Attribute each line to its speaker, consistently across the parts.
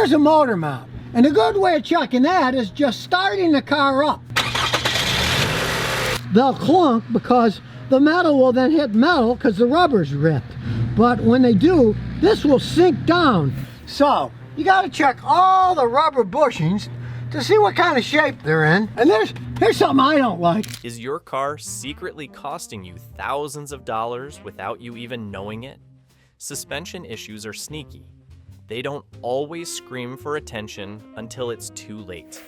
Speaker 1: Here's a motor mount, and a good way of checking that is just starting the car up. They'll clunk because the metal will then hit metal because the rubber's ripped. But when they do, this will sink down. So you got to check all the rubber bushings to see what kind of shape they're in. And here's something I don't like.
Speaker 2: Is your car secretly costing you thousands of dollars without you even knowing it? Suspension issues are sneaky. They don't always scream for attention until it's too late.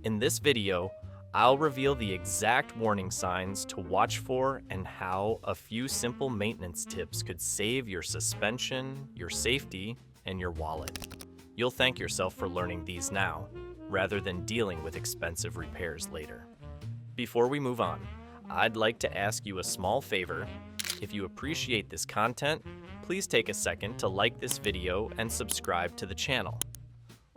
Speaker 2: In this video, I'll reveal the exact warning signs to watch for and how a few simple maintenance tips could save your suspension, your safety, and your wallet. You'll thank yourself for learning these now, rather than dealing with expensive repairs later. Before we move on, I'd like to ask you a small favor. If you appreciate this content, please take a second to like this video and subscribe to the channel.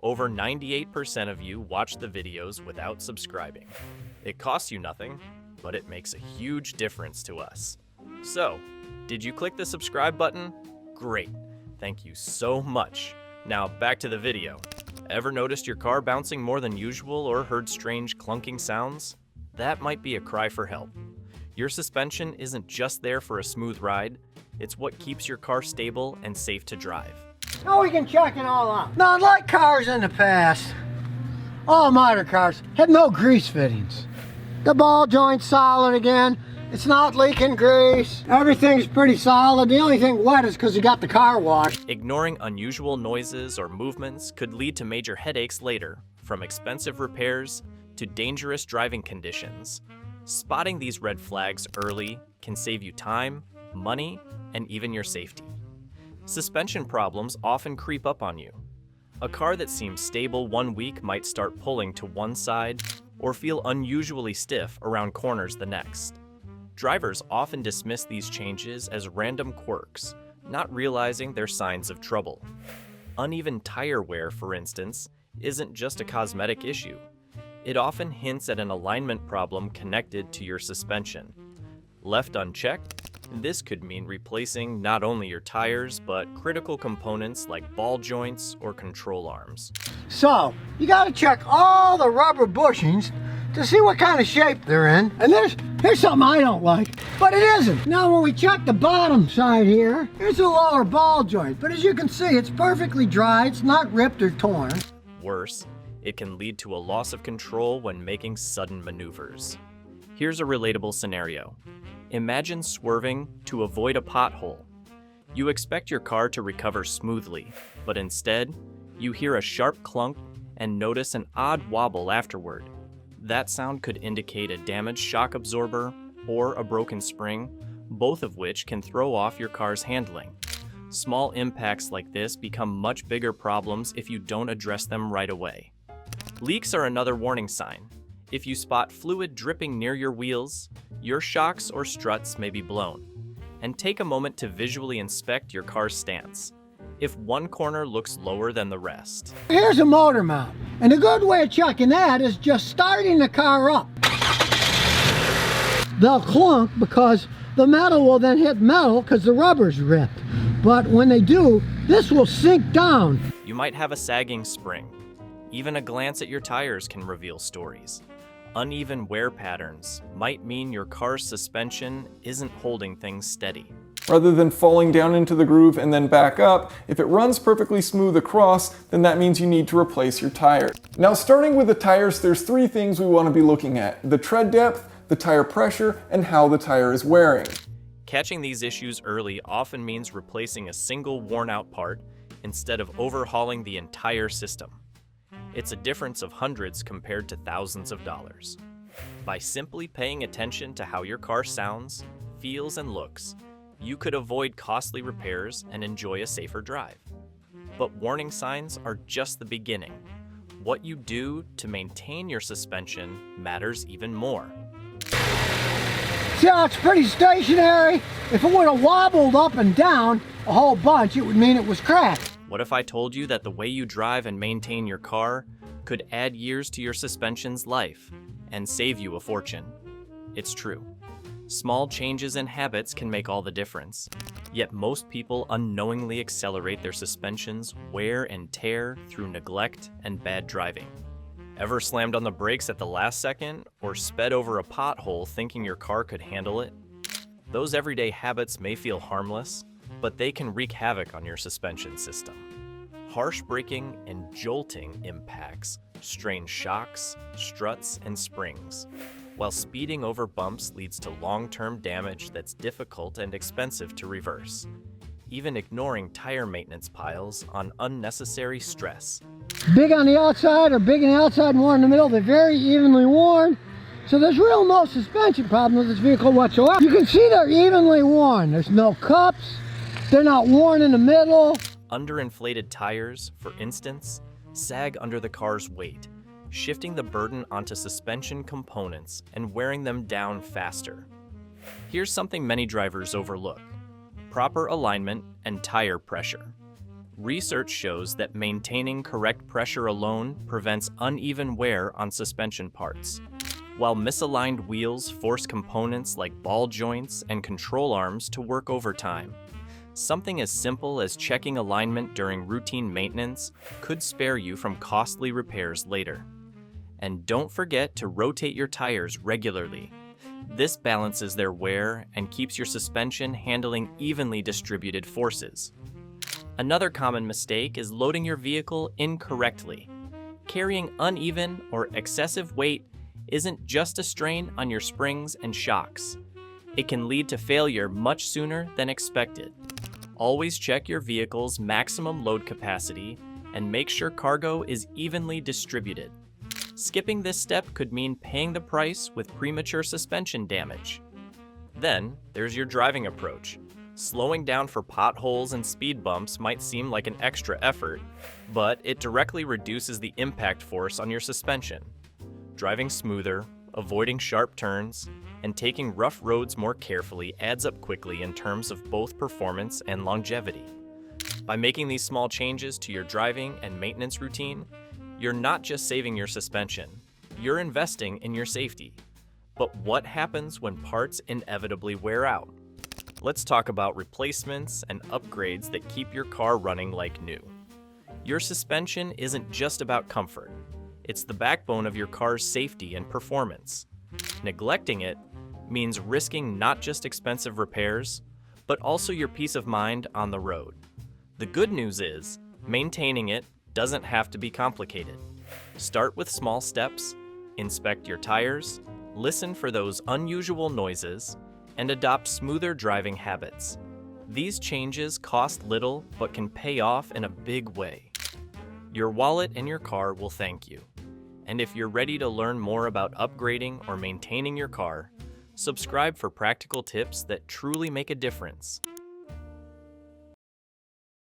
Speaker 2: Over 98% of you watch the videos without subscribing. It costs you nothing, but it makes a huge difference to us. So, did you click the subscribe button? Great, thank you so much. Now back to the video. Ever noticed your car bouncing more than usual or heard strange clunking sounds? That might be a cry for help. Your suspension isn't just there for a smooth ride, it's what keeps your car stable and safe to drive.
Speaker 1: Now we can check it all out. Now, unlike cars in the past, all modern cars have no grease fittings. The ball joint's solid again. It's not leaking grease. Everything's pretty solid. The only thing wet is because you got the car washed.
Speaker 2: Ignoring unusual noises or movements could lead to major headaches later, from expensive repairs to dangerous driving conditions. Spotting these red flags early can save you time, money, and even your safety. Suspension problems often creep up on you. A car that seems stable one week might start pulling to one side or feel unusually stiff around corners the next. Drivers often dismiss these changes as random quirks, not realizing they're signs of trouble. Uneven tire wear, for instance, isn't just a cosmetic issue. It often hints at an alignment problem connected to your suspension. Left unchecked, this could mean replacing not only your tires, but critical components like ball joints or control arms.
Speaker 1: So you got to check all the rubber bushings to see what kind of shape they're in. And here's something I don't like, but it isn't. Now when we check the bottom side here, here's a lower ball joint. But as you can see, it's perfectly dry. It's not ripped or torn.
Speaker 2: Worse, it can lead to a loss of control when making sudden maneuvers. Here's a relatable scenario. Imagine swerving to avoid a pothole. You expect your car to recover smoothly, but instead, you hear a sharp clunk and notice an odd wobble afterward. That sound could indicate a damaged shock absorber or a broken spring, both of which can throw off your car's handling. Small impacts like this become much bigger problems if you don't address them right away. Leaks are another warning sign. If you spot fluid dripping near your wheels, your shocks or struts may be blown. And take a moment to visually inspect your car's stance, if one corner looks lower than the rest.
Speaker 1: Here's a motor mount, and a good way of checking that is just starting the car up. They'll clunk because the metal will then hit metal because the rubber's ripped. But when they do, this will sink down.
Speaker 2: You might have a sagging spring. Even a glance at your tires can reveal stories. Uneven wear patterns might mean your car's suspension isn't holding things steady.
Speaker 3: Rather than falling down into the groove and then back up, if it runs perfectly smooth across, then that means you need to replace your tires. Now, starting with the tires, there's three things we want to be looking at: the tread depth, the tire pressure, and how the tire is wearing.
Speaker 2: Catching these issues early often means replacing a single worn-out part instead of overhauling the entire system. It's a difference of hundreds compared to thousands of dollars. By simply paying attention to how your car sounds, feels, and looks, you could avoid costly repairs and enjoy a safer drive. But warning signs are just the beginning. What you do to maintain your suspension matters even more.
Speaker 1: See how it's pretty stationary? If it would have wobbled up and down a whole bunch, it would mean it was cracked.
Speaker 2: What if I told you that the way you drive and maintain your car could add years to your suspension's life and save you a fortune? It's true. Small changes in habits can make all the difference. Yet most people unknowingly accelerate their suspension's wear and tear through neglect and bad driving. Ever slammed on the brakes at the last second or sped over a pothole thinking your car could handle it? Those everyday habits may feel harmless, but they can wreak havoc on your suspension system. Harsh braking and jolting impacts strain shocks, struts, and springs, while speeding over bumps leads to long-term damage that's difficult and expensive to reverse. Even ignoring tire maintenance piles on unnecessary stress.
Speaker 1: Big on the outside or big on the outside and worn in the middle, they're very evenly worn. So there's real no suspension problem with this vehicle whatsoever. You can see they're evenly worn. There's no cups. They're not worn in the middle.
Speaker 2: Underinflated tires, for instance, sag under the car's weight, shifting the burden onto suspension components and wearing them down faster. Here's something many drivers overlook: proper alignment and tire pressure. Research shows that maintaining correct pressure alone prevents uneven wear on suspension parts, while misaligned wheels force components like ball joints and control arms to work overtime. Something as simple as checking alignment during routine maintenance could spare you from costly repairs later. And don't forget to rotate your tires regularly. This balances their wear and keeps your suspension handling evenly distributed forces. Another common mistake is loading your vehicle incorrectly. Carrying uneven or excessive weight isn't just a strain on your springs and shocks. It can lead to failure much sooner than expected. Always check your vehicle's maximum load capacity and make sure cargo is evenly distributed. Skipping this step could mean paying the price with premature suspension damage. Then, there's your driving approach. Slowing down for potholes and speed bumps might seem like an extra effort, but it directly reduces the impact force on your suspension. Driving smoother, avoiding sharp turns, and taking rough roads more carefully adds up quickly in terms of both performance and longevity. By making these small changes to your driving and maintenance routine, you're not just saving your suspension, you're investing in your safety. But what happens when parts inevitably wear out? Let's talk about replacements and upgrades that keep your car running like new. Your suspension isn't just about comfort. It's the backbone of your car's safety and performance. Neglecting it means risking not just expensive repairs, but also your peace of mind on the road. The good news is, maintaining it doesn't have to be complicated. Start with small steps, inspect your tires, listen for those unusual noises, and adopt smoother driving habits. These changes cost little but can pay off in a big way. Your wallet and your car will thank you. And if you're ready to learn more about upgrading or maintaining your car, subscribe for practical tips that truly make a difference.